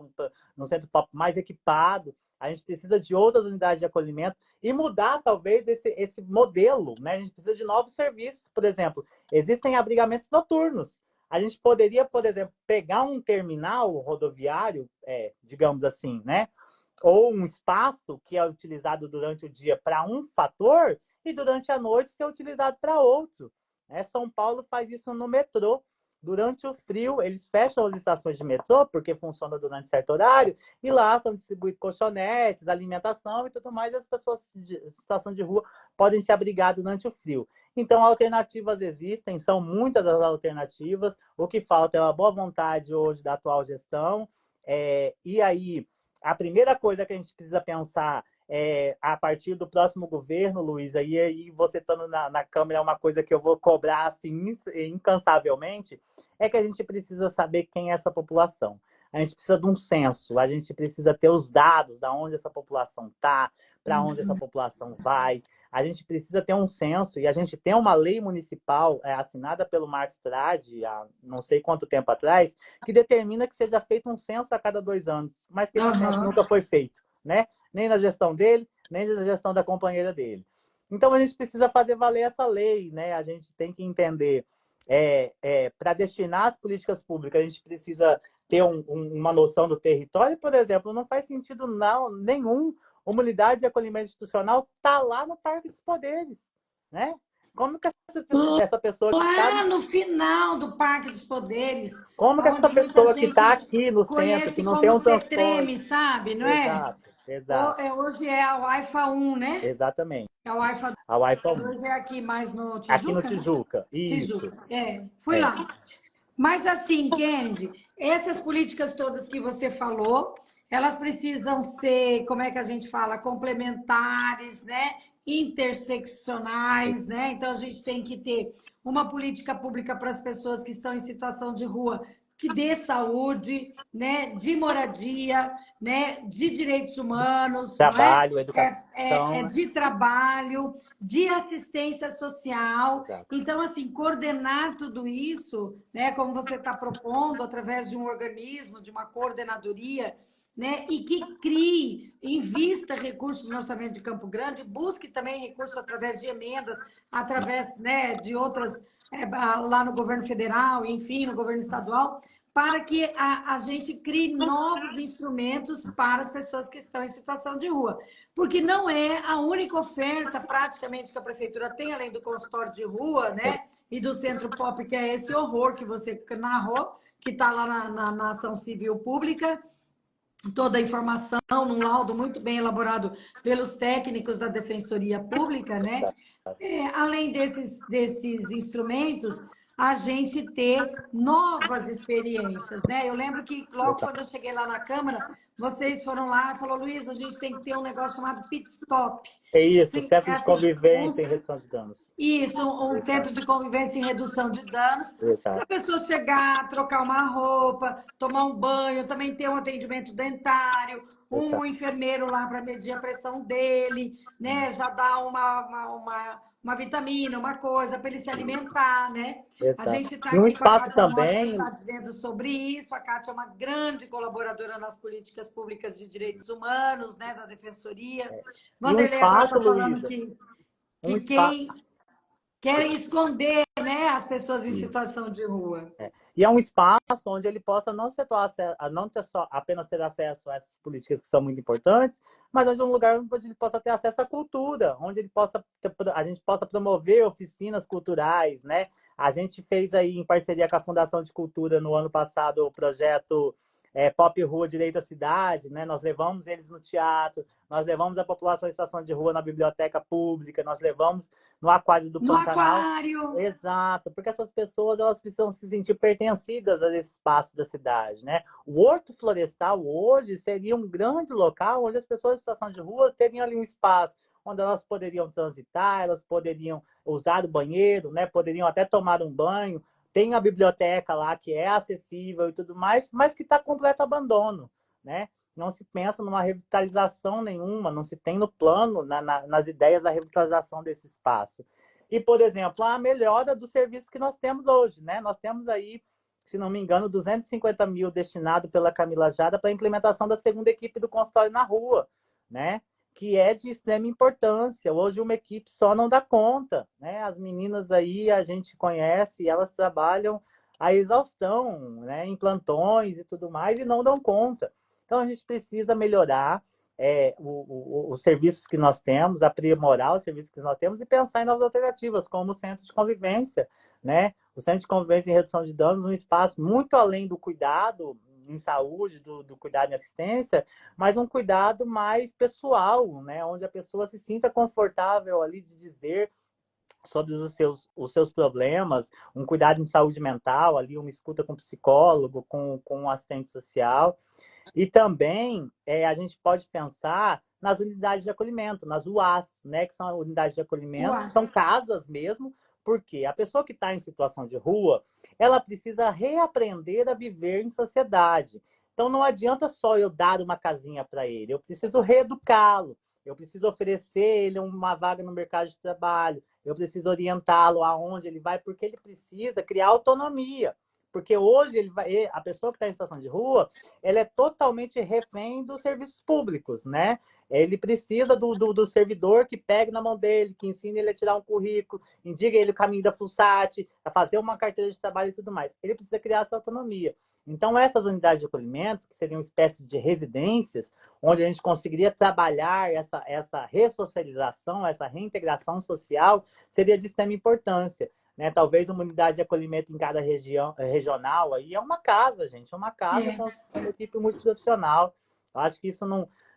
um centro pop mais equipado, a gente precisa de outras unidades de acolhimento e mudar, talvez, esse modelo, né? A gente precisa de novos serviços, por exemplo, existem abrigamentos noturnos. A gente poderia, por exemplo, pegar um terminal rodoviário, digamos assim, né? Ou um espaço que é utilizado durante o dia para um fator e durante a noite ser utilizado para outro. São Paulo faz isso no metrô. Durante o frio, eles fecham as estações de metrô, porque funciona durante certo horário, e lá são distribuídos colchonetes, alimentação e tudo mais, e as pessoas de situação de rua podem se abrigar durante o frio. Então, alternativas existem, são muitas as alternativas, o que falta é uma boa vontade hoje da atual gestão, e aí, a primeira coisa que a gente precisa pensar a partir do próximo governo, Luísa, e aí você estando na Câmara é uma coisa que eu vou cobrar assim, incansavelmente, é que a gente precisa saber quem é essa população. A gente precisa de um censo, a gente precisa ter os dados de onde essa população está, para onde essa população vai. A gente precisa ter um censo, e a gente tem uma lei municipal assinada pelo Marcos Trade, há não sei quanto tempo atrás, que determina que seja feito um censo a cada 2 anos, mas que esse censo nunca foi feito, né? Nem na gestão dele, nem na gestão da companheira dele. Então, a gente precisa fazer valer essa lei, né? A gente tem que entender, para destinar as políticas públicas, a gente precisa ter uma noção do território. Por exemplo, não faz sentido nenhum uma unidade de acolhimento institucional tá lá no Parque dos Poderes, né? Como que essa pessoa que está... Lá no final do Parque dos Poderes, Como que essa onde muita pessoa que está gente aqui no centro, que conhece não tem como um transporte... CETREME, sabe? Não é? Exato, exato. Hoje é a Wi-Fi 1, né? Exatamente. A Wi-Fi A Wi-Fi 1. 2 é aqui mais no Aqui no Tijuca, né? Tijuca. Isso. Tijuca, fui É. lá. Mas assim, Kennedy, essas políticas todas que você falou, elas precisam ser, como é que a gente fala, complementares, né? Interseccionais, né? Então a gente tem que ter uma política pública para as pessoas que estão em situação de rua que dê saúde, né? De moradia, né? De direitos humanos, não é? Trabalho, educação, né? De trabalho, de assistência social. Exato. Então, assim, coordenar tudo isso, né, como você está propondo, através de um organismo, de uma coordenadoria, né, e que crie, invista recursos no orçamento de Campo Grande, busque também recursos através de emendas, através, né, de outras, lá no governo federal, enfim, no governo estadual, para que a gente crie novos instrumentos para as pessoas que estão em situação de rua. Porque não é a única oferta, praticamente, que a prefeitura tem, além do consultório de rua, né? E do Centro Pop, que é esse horror que você narrou, que está lá na ação civil pública, toda a informação num laudo muito bem elaborado pelos técnicos da Defensoria Pública, né? Além desses instrumentos, a gente ter novas experiências, né? Eu lembro que logo quando eu cheguei lá na Câmara, vocês foram lá e falaram, Luiz, a gente tem que ter um negócio chamado pit stop. É isso, Sim, centro de assim, convivência e redução de danos. isso, um centro Exato. de convivência e redução de danos, para Exato. a pessoa chegar, trocar uma roupa, tomar um banho, também ter um atendimento dentário, um Exato. enfermeiro lá para medir a pressão dele, né? Já dar uma vitamina, uma coisa para ele se alimentar, né? A Exato. gente está E um aqui com a espaço Kátia Monte que também... está dizendo sobre isso. A Kátia é uma grande colaboradora nas políticas públicas de direitos humanos, né? Da Defensoria. E um Vanderlei agora espaço, está falando Luísa, um que espaço... quem querem esconder, né, as pessoas em situação de rua. E é um espaço onde ele possa não ter só, apenas ter acesso a essas políticas que são muito importantes, mas onde um lugar onde ele possa ter acesso à cultura, onde a gente possa promover oficinas culturais, né? A gente fez aí em parceria com a Fundação de Cultura no ano passado o projeto Pop Rua Direito à Cidade, né? Nós levamos eles no teatro, nós levamos a população em situação de rua na biblioteca pública, nós levamos no Aquário do No Pantanal. aquário. Exato, porque essas pessoas elas precisam se sentir pertencidas a esse espaço da cidade, né? O Horto Florestal hoje seria um grande local onde as pessoas em situação de rua teriam ali um espaço onde elas poderiam transitar, elas poderiam usar o banheiro, né? Poderiam até tomar um banho. Tem a biblioteca lá que é acessível e tudo mais, mas que está completo abandono, né? Não se pensa numa revitalização nenhuma, não se tem no plano, nas ideias da revitalização desse espaço. E, por exemplo, a melhora dos serviços que nós temos hoje, né? Nós temos aí, se não me engano, 250 mil destinado pela Camila Jada para a implementação da segunda equipe do consultório na rua, né? Que é de extrema importância. Hoje uma equipe só não dá conta, né? As meninas aí a gente conhece, elas trabalham a exaustão, né? Em plantões e tudo mais e não dão conta. Então a gente precisa melhorar os serviços que nós temos, aprimorar os serviços que nós temos e pensar em novas alternativas, como o centro de convivência, né? O Centro de Convivência e Redução de Danos é um espaço muito além do cuidado em saúde, do cuidado em assistência, mas um cuidado mais pessoal, né? Onde a pessoa se sinta confortável ali de dizer sobre os seus problemas, um cuidado em saúde mental, ali uma escuta com psicólogo, com um assistente social. E também a gente pode pensar nas unidades de acolhimento, nas UAS, né, que são unidades de acolhimento, Uai. são casas mesmo, porque a pessoa que está em situação de rua, ela precisa reaprender a viver em sociedade. Então não adianta só eu dar uma casinha para ele, eu preciso reeducá-lo, eu preciso oferecer ele uma vaga no mercado de trabalho, eu preciso orientá-lo aonde ele vai, porque ele precisa criar autonomia. Porque hoje a pessoa que está em situação de rua, ela é totalmente refém dos serviços públicos, né? Ele precisa do servidor que pegue na mão dele, que ensine ele a tirar um currículo, indique ele o caminho da FUSAT, a fazer uma carteira de trabalho e tudo mais. Ele precisa criar essa autonomia. Então, essas unidades de acolhimento, que seriam espécies de residências, onde a gente conseguiria trabalhar essa ressocialização, essa reintegração social, seria de extrema importância. Né? Talvez uma unidade de acolhimento em cada região regional aí é uma casa, gente, é uma casa com uma equipe multiprofissional. Eu acho que isso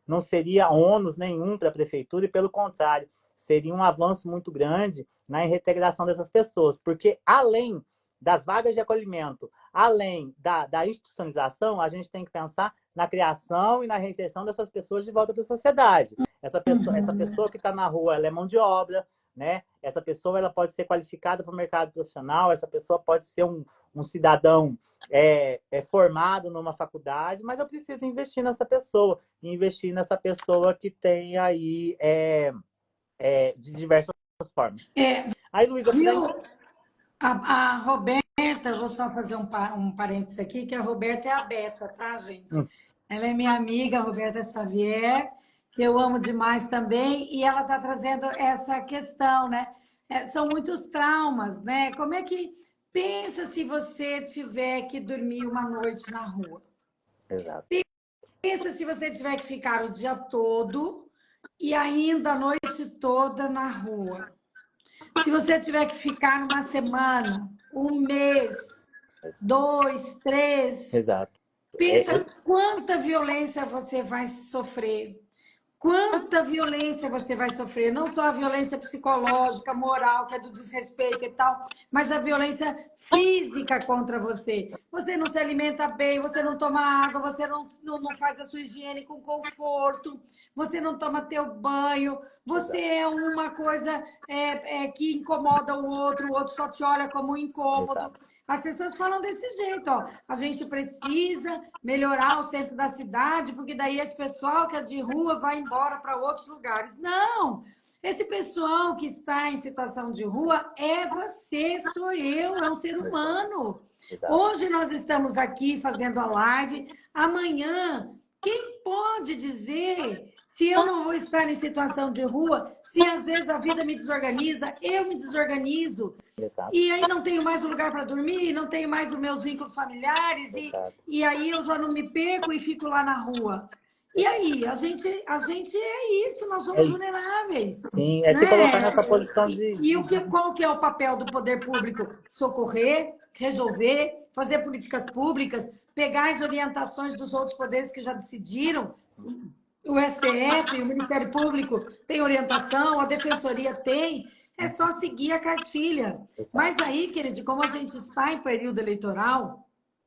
não seria ônus nenhum para a prefeitura e, pelo contrário, seria um avanço muito grande na reintegração dessas pessoas, porque além das vagas de acolhimento, além da institucionalização, a gente tem que pensar na criação e na reinserção dessas pessoas de volta para a sociedade. Essa pessoa que está na rua, ela é mão de obra, né? Essa pessoa ela pode ser qualificada para o mercado profissional, essa pessoa pode ser um cidadão formado numa faculdade, mas eu preciso investir nessa pessoa, que tem aí de diversas formas. Aí, Luísa, Viu? A Roberta, eu vou só fazer um parênteses aqui, que a Roberta é a Beta, tá, gente? Ela é minha amiga, a Roberta Xavier, que eu amo demais também, e ela está trazendo essa questão, né? São muitos traumas, né? Como é que pensa se você tiver que dormir uma noite na rua? Exato. Pensa se você tiver que ficar o dia todo e ainda a noite toda na rua. Se você tiver que ficar numa semana, um mês, 2, 3, Exato. pensa quanta violência você vai sofrer. Quanta violência você vai sofrer, não só a violência psicológica, moral, que é do desrespeito e tal, mas a violência física contra você. Você não se alimenta bem, você não toma água, você não faz a sua higiene com conforto, você não toma teu banho, você é uma coisa que incomoda o outro só te olha como um incômodo. Exato. As pessoas falam desse jeito, ó. A gente precisa melhorar o centro da cidade, porque daí esse pessoal que é de rua vai embora para outros lugares. Não! Esse pessoal que está em situação de rua é você, sou eu, é um ser humano. Exato. Hoje nós estamos aqui fazendo a live. Amanhã, quem pode dizer se eu não vou estar em situação de rua, se às vezes a vida me desorganiza, eu me desorganizo. Exato. E aí não tenho mais um lugar para dormir, não tenho mais os meus vínculos familiares, e aí eu já não me perco e fico lá na rua. E aí, a gente é isso, nós somos vulneráveis. Sim, Né? se colocar nessa posição Qual que é o papel do poder público? Socorrer, resolver, fazer políticas públicas, pegar as orientações dos outros poderes que já decidiram. O STF, o Ministério Público tem orientação, a Defensoria tem. É só seguir a cartilha. Mas aí, querido, como a gente está em período eleitoral,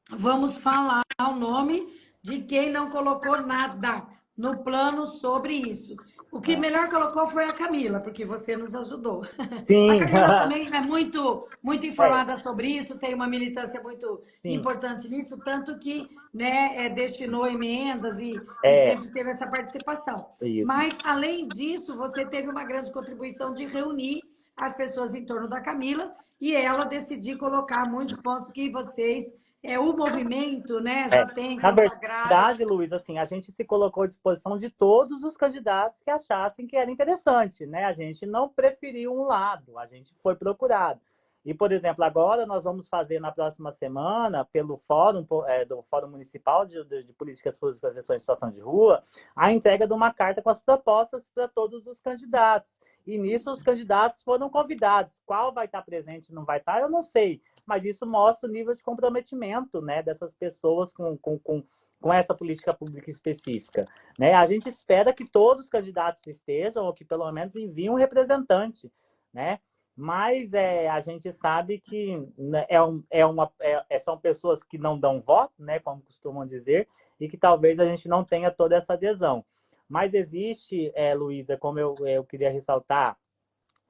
vamos falar o nome de quem não colocou nada no plano sobre isso. O que melhor colocou foi a Camila, porque você nos ajudou. Sim. A Camila também é muito informada sobre isso, tem uma militância muito importante nisso, tanto que destinou emendas e sempre teve essa participação. Isso. Mas, além disso, você teve uma grande contribuição de reunir as pessoas em torno da Camila e ela decidir colocar muitos pontos que vocês o movimento, né, já tem consagrado. Na verdade, Luiz, assim, a gente se colocou à disposição de todos os candidatos que achassem que era interessante, né? A gente não preferiu um lado, a gente foi procurado. E, por exemplo, agora nós vamos fazer na próxima semana, pelo Fórum, do Fórum Municipal de Políticas Públicas para Pessoas em Situação de Rua, a entrega de uma carta com as propostas para todos os candidatos. E nisso os candidatos foram convidados. Qual vai estar presente e não vai estar, eu não sei. Mas isso mostra o nível de comprometimento, né, dessas pessoas com essa política pública específica. Né? A gente espera que todos os candidatos estejam, ou que pelo menos enviem um representante, né? Mas a gente sabe que né, são pessoas que não dão voto, né, como costumam dizer, e que talvez a gente não tenha toda essa adesão. Mas existe, Luísa, como eu queria ressaltar,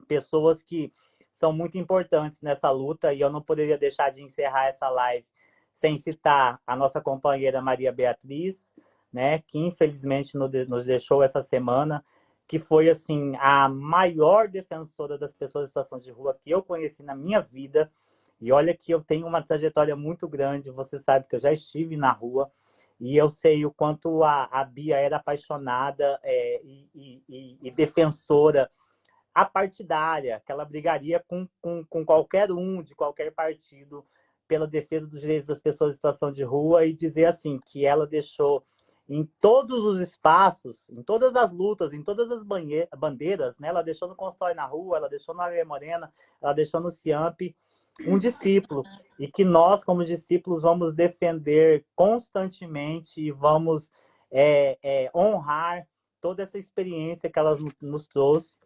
pessoas que são muito importantes nessa luta, e eu não poderia deixar de encerrar essa live sem citar a nossa companheira Maria Beatriz, né, que infelizmente nos deixou essa semana, que foi assim a maior defensora das pessoas em situação de rua que eu conheci na minha vida. E olha que eu tenho uma trajetória muito grande, você sabe que eu já estive na rua, e eu sei o quanto a Bia era apaixonada e defensora apartidária, que ela brigaria com qualquer um, de qualquer partido, pela defesa dos direitos das pessoas em situação de rua, e dizer assim, que ela deixou em todos os espaços, em todas as lutas, em todas as bandeiras, né? Ela deixou no consultório na rua, ela deixou na Areia Morena, ela deixou no CIAMP, um discípulo, e que nós, como discípulos, vamos defender constantemente e vamos honrar toda essa experiência que ela nos trouxe,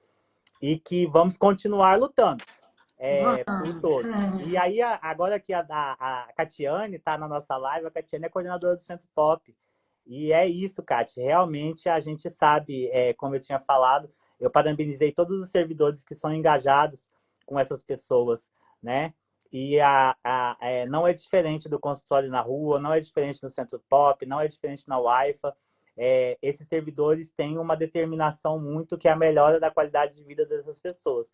e que vamos continuar lutando por Vamos. todos. E aí, agora que a Catiane está na nossa live, a Catiane é coordenadora do Centro Pop. E é isso, Cati. Realmente a gente sabe, como eu tinha falado, eu parabenizei todos os servidores que são engajados com essas pessoas, né? E não é diferente do consultório na rua, não é diferente no Centro Pop, não é diferente na UAIFA. Esses servidores têm uma determinação muito que é a melhora da qualidade de vida dessas pessoas.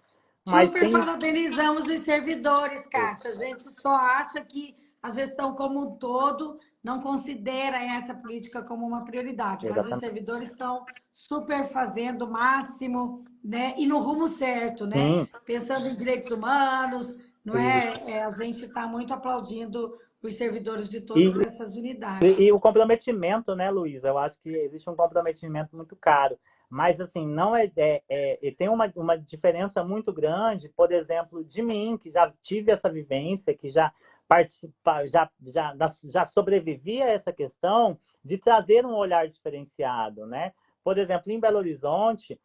Mas Super sem parabenizamos os servidores, isso, Kátia. A gente só acha que a gestão como um todo não considera essa política como uma prioridade, mas os exatamente. servidores estão super fazendo o máximo, né? E no rumo certo, né? Sim, Pensando em direitos humanos, não isso. é? A gente está muito aplaudindo os servidores de E, todas essas unidades. e o comprometimento, né, Luísa? Eu acho que existe um comprometimento muito caro. Mas, assim, não tem uma diferença muito grande, por exemplo, de mim, que já tive essa vivência, que já já sobrevivi a essa questão de trazer um olhar diferenciado, né? Por exemplo, em Belo Horizonte,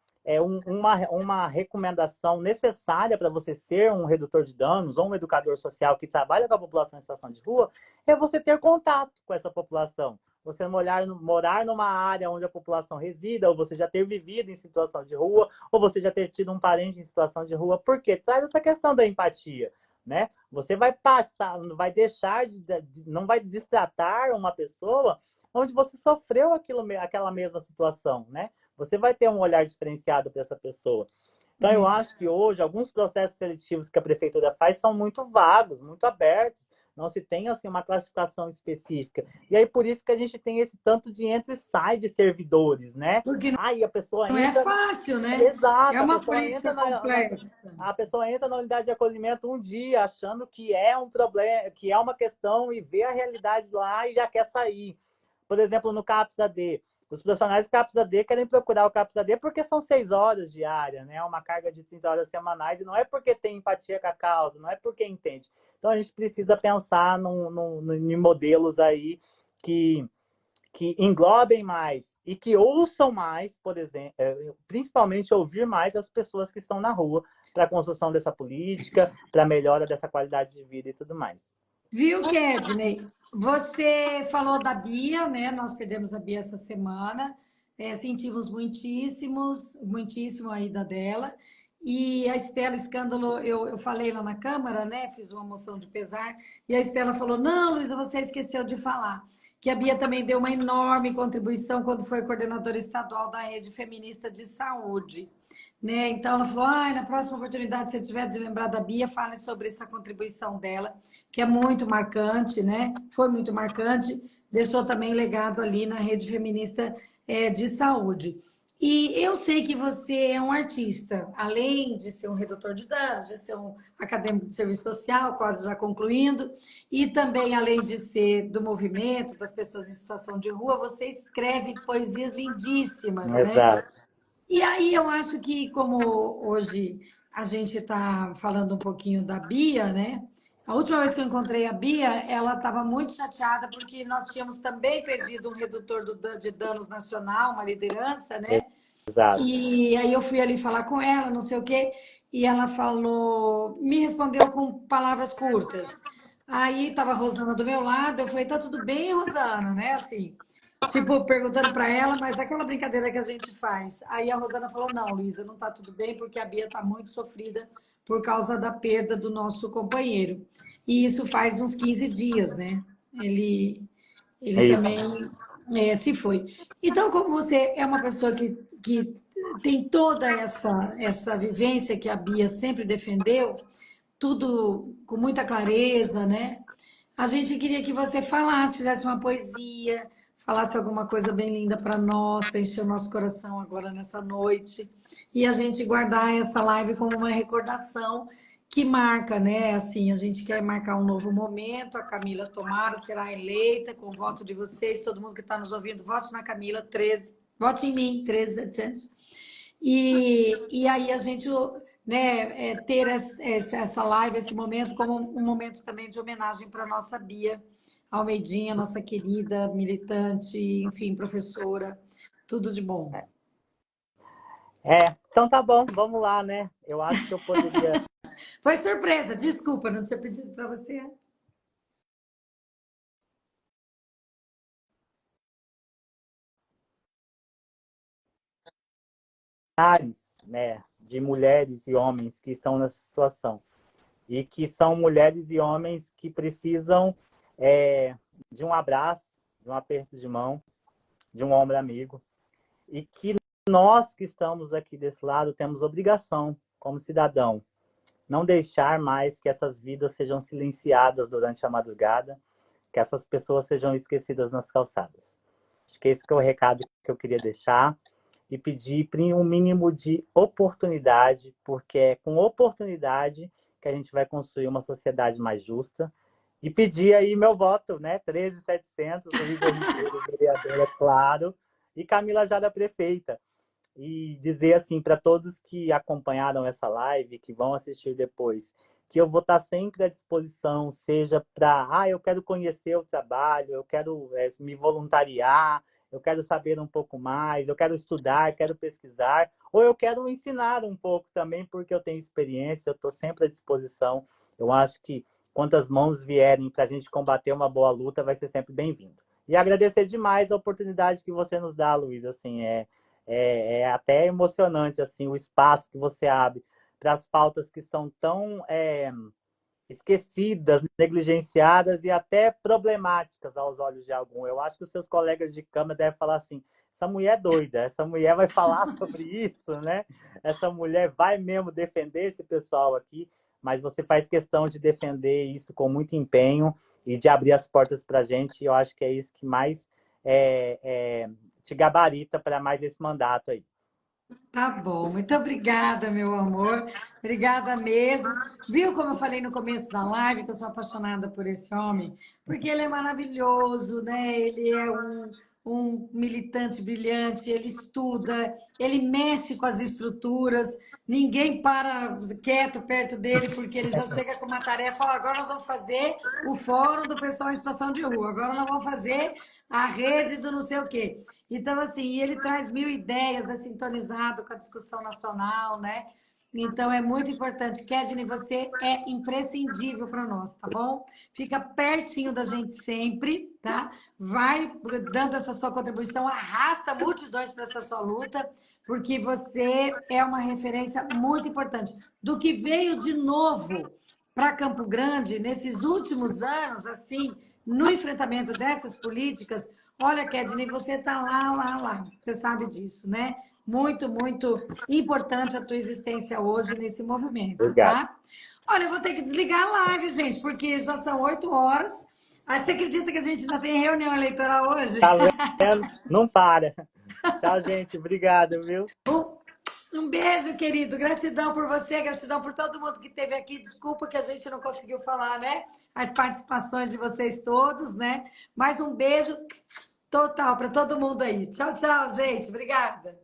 uma recomendação necessária para você ser um redutor de danos ou um educador social que trabalha com a população em situação de rua é você ter contato com essa população. Você morar numa área onde a população resida, ou você já ter vivido em situação de rua, ou você já ter tido um parente em situação de rua, porque traz essa questão da empatia, né? Você vai passar, não vai deixar não vai destratar uma pessoa onde você sofreu aquela mesma situação, né? Você vai ter um olhar diferenciado para essa pessoa. Então, eu acho que hoje, alguns processos seletivos que a prefeitura faz são muito vagos, muito abertos, não se tem assim, uma classificação específica. E aí, por isso que a gente tem esse tanto de entra e sai de servidores, né? Porque Aí a pessoa não é entra. fácil, né? É Exato, uma política complexa. a pessoa entra na unidade de acolhimento um dia achando que é um problema, que é uma questão, e vê a realidade lá e já quer sair. Por exemplo, no CAPS AD, os profissionais do CAPS AD querem procurar o CAPS AD porque são 6 horas diárias, né? Uma carga de 30 horas semanais, e não é porque tem empatia com a causa, não é porque entende. Então a gente precisa pensar em modelos aí que englobem mais e que ouçam mais, por exemplo, principalmente ouvir mais as pessoas que estão na rua para a construção dessa política, para a melhora dessa qualidade de vida e tudo mais. Viu, Kedney? Você falou da Bia, né? Nós perdemos a Bia essa semana. Sentimos muitíssimo a ida dela. E a Estela Escândalo, eu falei lá na Câmara, né? Fiz uma moção de pesar. E a Estela falou: Não, Luísa, você esqueceu de falar. Que a Bia também deu uma enorme contribuição quando foi coordenadora estadual da Rede Feminista de Saúde. Né? Então ela falou: na próxima oportunidade, se tiver de lembrar da Bia, fale sobre essa contribuição dela, que é muito marcante, né? Foi muito marcante, deixou também legado ali na rede feminista de saúde. E eu sei que você é um artista, além de ser um redutor de danos, de ser um acadêmico de serviço social, quase já concluindo, e também, além de ser do movimento das pessoas em situação de rua, você escreve poesias lindíssimas, né? Exato. E aí eu acho que, como hoje a gente está falando um pouquinho da Bia, né? A última vez que eu encontrei a Bia, ela estava muito chateada porque nós tínhamos também perdido um redutor de danos nacional, uma liderança, né? Exato. E aí eu fui ali falar com ela, não sei o quê, e ela falou, me respondeu com palavras curtas. Aí estava a Rosana do meu lado, eu falei, tá tudo bem, Rosana, né? Assim, tipo, perguntando para ela, mas aquela brincadeira que a gente faz. Aí a Rosana falou, não, Luísa, não tá tudo bem, porque a Bia tá muito sofrida por causa da perda do nosso companheiro. E isso faz uns 15 dias, né? Ele É isso. também se foi. Então, como você é uma pessoa que tem toda essa vivência que a Bia sempre defendeu, tudo com muita clareza, né? A gente queria que você falasse, fizesse uma poesia, falasse alguma coisa bem linda para nós, para encher o nosso coração agora nessa noite. E a gente guardar essa live como uma recordação que marca, né? Assim, a gente quer marcar um novo momento. A Camila Tomara será eleita com o voto de vocês. Todo mundo que está nos ouvindo, vote na Camila, 13. Vote em mim, 13 700. E aí a gente, né, ter essa live, esse momento, como um momento também de homenagem para a nossa Bia Almeidinha, nossa querida militante, enfim, professora. Tudo de bom. Então tá bom, vamos lá, né? Eu acho que eu poderia. Foi surpresa, desculpa, não tinha pedido para você. Milhares, né, de mulheres e homens que estão nessa situação. E que são mulheres e homens que precisam de um abraço, de um aperto de mão, de um ombro amigo. E que nós que estamos aqui desse lado temos obrigação, como cidadão, não deixar mais que essas vidas sejam silenciadas durante a madrugada, que essas pessoas sejam esquecidas nas calçadas. Acho que esse que é o recado que eu queria deixar e pedir um mínimo de oportunidade, porque é com oportunidade que a gente vai construir uma sociedade mais justa. E pedir aí meu voto, né? 13.700, Luísa Ribeiro, vereadora, claro, e Camila Jada, prefeita. E dizer assim para todos que acompanharam essa live, que vão assistir depois, que eu vou estar sempre à disposição, seja para, eu quero conhecer o trabalho, eu quero me voluntariar, eu quero saber um pouco mais, eu quero estudar, quero pesquisar, ou eu quero ensinar um pouco também, porque eu tenho experiência, eu estou sempre à disposição. Eu acho que quantas mãos vierem para a gente combater uma boa luta, vai ser sempre bem-vindo. E agradecer demais a oportunidade que você nos dá, Luiz. Assim, é até emocionante assim o espaço que você abre para as pautas que são tão esquecidas, negligenciadas e até problemáticas aos olhos de algum. Eu acho que os seus colegas de Câmara devem falar assim, essa mulher é doida, essa mulher vai falar sobre isso, né? Essa mulher vai mesmo defender esse pessoal aqui, mas você faz questão de defender isso com muito empenho e de abrir as portas para a gente, e eu acho que é isso que mais te gabarita para mais esse mandato aí. Tá bom, muito obrigada, meu amor. Obrigada mesmo. Viu como eu falei no começo da live que eu sou apaixonada por esse homem? Porque ele é maravilhoso, né? Ele é um militante brilhante, ele estuda, ele mexe com as estruturas, ninguém para quieto perto dele, porque ele já chega com uma tarefa. Ó, agora nós vamos fazer o fórum do pessoal em situação de rua, agora nós vamos fazer a rede do não sei o quê. Então, assim, ele traz 1000 ideias, é sintonizado com a discussão nacional, né? Então, é muito importante. Kedney, você é imprescindível para nós, tá bom? Fica pertinho da gente sempre, tá? Vai dando essa sua contribuição, arrasta multidões para essa sua luta, porque você é uma referência muito importante. Do que veio de novo para Campo Grande nesses últimos anos, assim, no enfrentamento dessas políticas. Olha, Kedney, você está lá. Você sabe disso, né? Muito, muito importante a tua existência hoje nesse movimento, Obrigado. tá? Olha, eu vou ter que desligar a live, gente, porque já são 8 horas. Aí você acredita que a gente ainda tem reunião eleitoral hoje? Tá vendo? Não para. Tchau, gente. Obrigado, viu? Um beijo, querido. Gratidão por você, gratidão por todo mundo que esteve aqui. Desculpa que a gente não conseguiu falar, né? As participações de vocês todos, né? Mais um beijo total para todo mundo aí. Tchau, tchau, gente. Obrigada.